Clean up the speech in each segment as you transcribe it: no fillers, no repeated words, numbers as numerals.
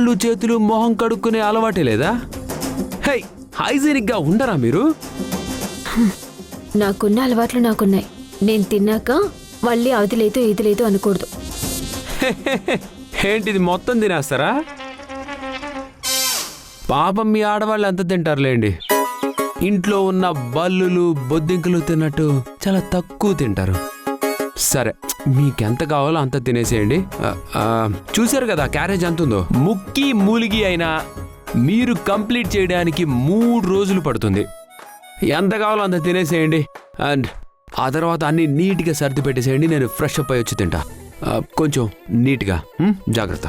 కాళ్ళు చేతులు మొహం కడుక్కునే అలవాటే లేదా? హై, హైజీనిక్ గా ఉండరా మీరు? నాకున్న అలవాట్లు నాకున్నాయి. నేను తిన్నాక మళ్ళీ అది లేదు ఇది లేదు అనకూడదు. ఏంటిది మొత్తం తినేస్తారా? పాపం మీ ఆడవాళ్ళు ఎంత తింటారులేండి. ఇంట్లో ఉన్న బల్లులు బొద్దింకలు తిన్నట్టు చాలా తక్కువ తింటారు. సరే, మీకెంత కావాలో అంత తినేసేయండి. చూశారు కదా క్యారేజ్ ఎంత ఉందో. ముక్కి మూలిగి అయినా మీరు కంప్లీట్ చేయడానికి 3 రోజులు పడుతుంది. ఎంత కావాలో అంత తినేసేయండి. అండ్ ఆ తర్వాత అన్ని నీట్గా సర్ది పెట్టేసేయండి. నేను ఫ్రెష్ అప్ అయ్యి వచ్చి తింటా. కొంచెం నీట్గా, జాగ్రత్త.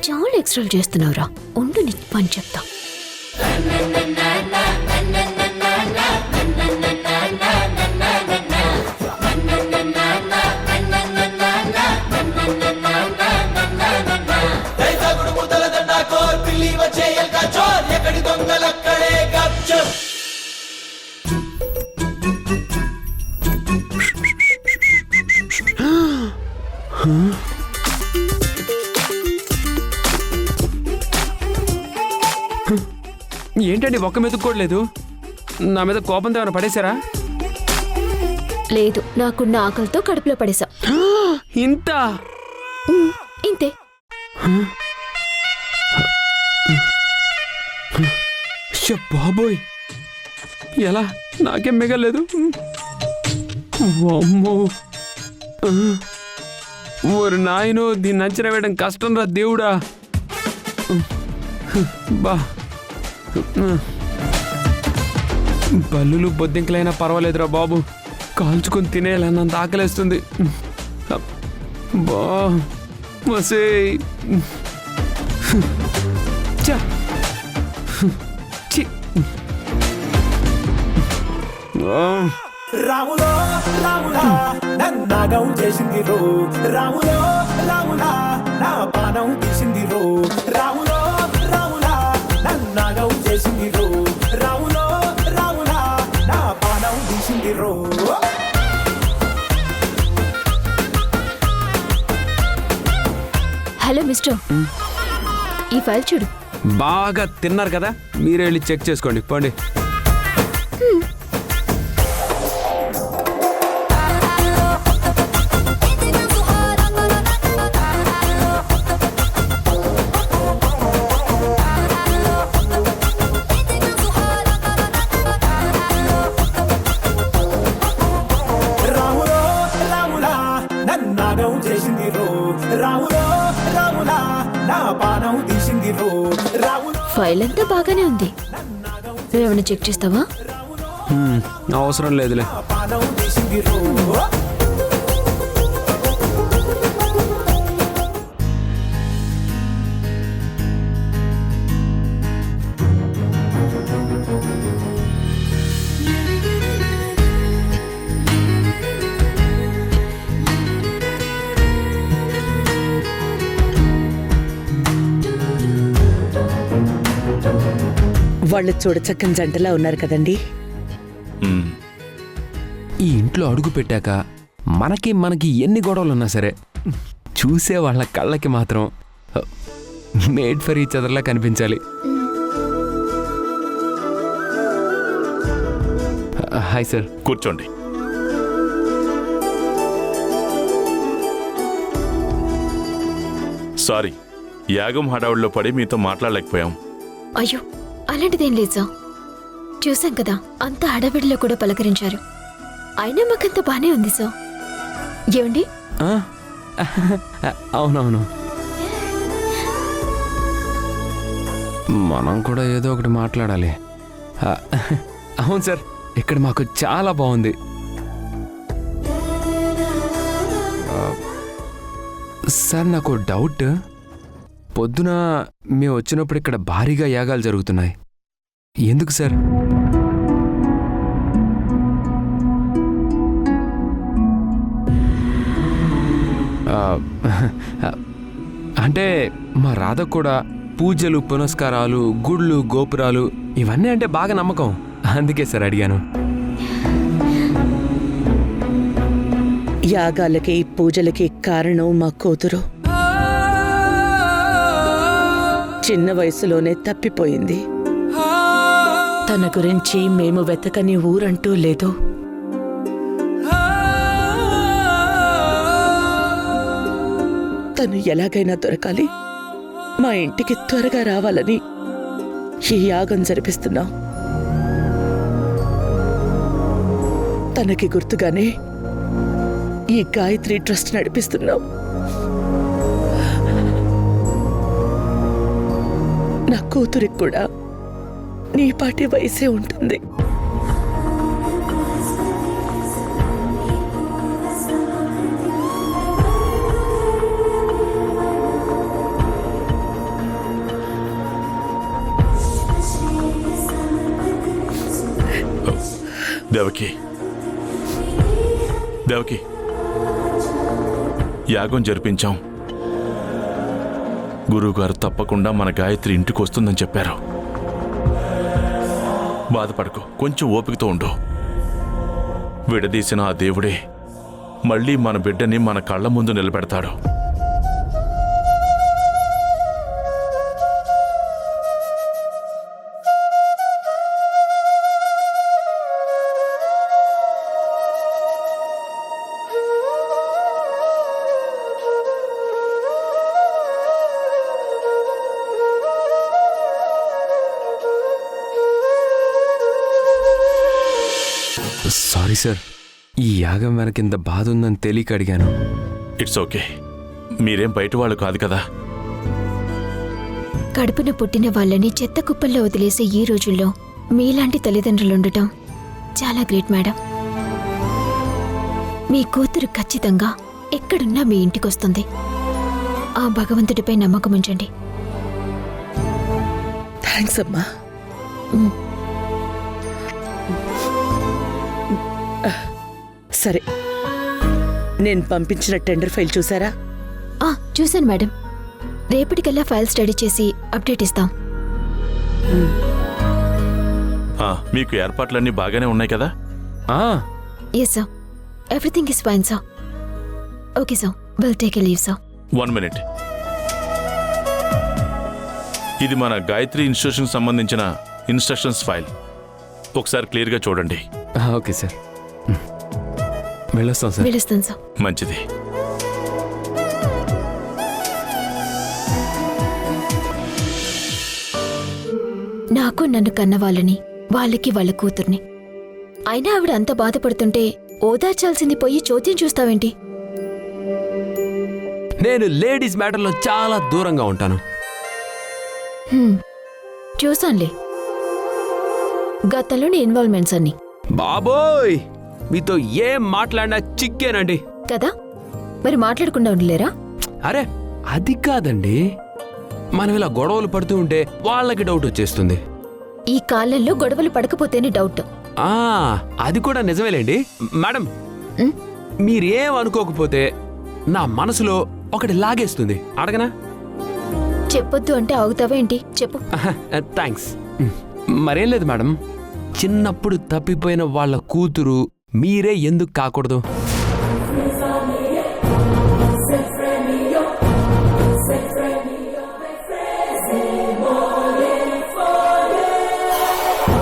చాలా ఎక్స్ట్రా చేస్తున్నావురా. ఉండు నీ పని చెప్తా. ఏంటండి ఒక్క మెతుక్కోలేదు? నా మీద కోపంతో ఏమైనా పడేశారా? లేదు, నాకున్న ఆకలితో కడుపులో పడేసా. ఇంత ఇంతే. బాబోయ్, ఎలా? నాకేం మిగలేదు. అమ్మో, ఓరి నాయనో, దీన్ని అంచనా వేయడం కష్టం రా దేవుడా. బా, బల్లులు బొద్దింకలైనా పర్వాలేదురా బాబు, కాల్చుకొని తినేయాలన్నంత ఆకలేస్తుంది. బా మసే రాములో రాములా నన్నాగం చేసింది రో, రాములో రాములా నా పానం తీసింది రో, రాములో రాములా నన్నాగం చేసింది రో, రాములో రాములా నా పానం తీసింది రో. హలో మిస్టర్, ఈ ఫైల్ చూడు. బాగా తిన్నారు కదా, మీరే వెళ్ళి చెక్ చేసుకోండి. పోండి. ఫైల్ అంతా బాగానే ఉంది. నువ్వేమైనా చెక్ చేస్తావా? అవసరం లేదులే. వాళ్ళు చూడచక్కని జంటలా ఉన్నారు కదండి. ఈ ఇంట్లో అడుగు పెట్టాక మనకి ఎన్ని గొడవలున్నా సరే చూసే వాళ్ళ కళ్ళకి మాత్రం మేడ్ ఫర్ ఈచ్ అదర్లా కనిపించాలి. Hi sir. కూర్చోండి. సారీ, యాగం హడావుడిలో పడి మీతో మాట్లాడలేకపోయాం. అయ్యో, అలాంటిదేం లేదు సార్. చూసాం కదా, అంత హడావిడిలో కూడా పలకరించారు. అయినా మాకంత బానే ఉంది సార్. ఏమండి? అవునవును, మనం కూడా ఏదో ఒకటి మాట్లాడాలి. అవును సార్, ఇక్కడ మాకు చాలా బాగుంది. సార్, నాకు డౌట్. పొద్దున మేము వచ్చినప్పుడు ఇక్కడ భారీగా యాగాలు జరుగుతున్నాయి. ఎందుకు సార్? అంటే మా రాధ కూడా పూజలు పునస్కారాలు గుళ్ళు గోపురాలు ఇవన్నీ అంటే బాగా నమ్మకం. అందుకే సార్ అడిగాను. యాగాలకి పూజలకి కారణం మా కూతురు. చిన్న వయసులోనే తప్పిపోయింది. తన గురించి మేము వెతకని ఊరంటూ లేదు. తను ఎలాగైనా దొరకాలి, మా ఇంటికి త్వరగా రావాలని ఈ యాగం జరిపిస్తున్నాం. తనకి గుర్తుగానే ఈ గాయత్రి ట్రస్ట్ నడిపిస్తున్నాం. నా కూతురికి కూడా నీ పాటి వయసే ఉంటుంది. దేవకి, దేవకి, యాగం జరిపించాం. గురువుగారు తప్పకుండా మన గాయత్రి ఇంటికి వస్తుందని చెప్పారు. బాధపడకు, కొంచెం ఓపికతో ఉండు. విడదీసిన ఆ దేవుడే మళ్ళీ మన బిడ్డని మన కళ్ళ ముందు నిలబెడతాడు. సారీ సార్, ఈ యాగం వెనకింత బాధ ఉందని తెలియక అడిగాను. ఇట్స్ ఓకే, మీరేం బయట వాళ్ళు కాదు కదా. కడుపున పుట్టిన వాళ్ళని చెత్త కుప్పల్లో వదిలేసే ఈ రోజుల్లో మీలాంటి తల్లిదండ్రులుండటం చాలా గ్రేట్ మేడం. మీ కూతురు ఖచ్చితంగా ఎక్కడున్నా మీ ఇంటికొస్తుంది. ఆ భగవంతుడిపై నమ్మకం ఉంచండి. థ్యాంక్స్ అమ్మా. సరే, నేను పంపించిన టెండర్ ఫైల్ చూసారా? చూశాను మేడం. రేపటికల్లా ఫైల్ స్టడీ చేసి అప్డేట్ ఇస్తాం. మీకు ఏర్పాట్లన్నీ బాగానే ఉన్నాయి కదా? Yes sir, everything is fine sir. Okay sir, will take a leave sir. 1 minute. ఇది మన గాయత్రి ఇన్స్టిట్యూషన్ సంబంధించిన ఇన్స్ట్రక్షన్స్ ఫైల్. ఒకసారి క్లియర్గా చూడండి. ఓకే సార్, వెళ్ళొస్తాం సార్. వెళ్ళొస్తాను సార్. మంచిది. నాకు నన్ను కన్నవాళ్ళని, వాళ్ళకి వాళ్ళ కూతుర్ని. అయినా ఆవిడ అంత బాధపడుతుంటే ఓదార్చాల్సింది పోయి చోద్యం చూస్తావేంటి? నేను లేడీస్ మ్యాటర్లో చాలా దూరంగా ఉంటాను. చూసానులే గతంలోని ఇన్వాల్వ్మెంట్స్ అన్ని. బాబోయ్, మీతో ఏం మాట్లాడినా చిక్కేనండి కదా, మరి మాట్లాడకుండా ఉండలేరా? అరే అది కాదండి, మనం ఇలా గొడవలు పడుతూ ఉంటే వాళ్ళకి డౌట్ వచ్చేస్తుంది. ఈ కాలంలో గొడవలు పడకపోతేనే డౌట్. అది కూడా నిజమేలేండి మేడం. మీరేం అనుకోకపోతే నా మనసులో ఒకటి లాగేస్తుంది. అడగనా? చెప్పొద్దు అంటే ఆగుతావేంటి? చెప్పు. థ్యాంక్స్. మరేం లేదు మేడం, చిన్నప్పుడు తప్పిపోయిన వాళ్ళ కూతురు మీరే ఎందుకు కాకూడదు?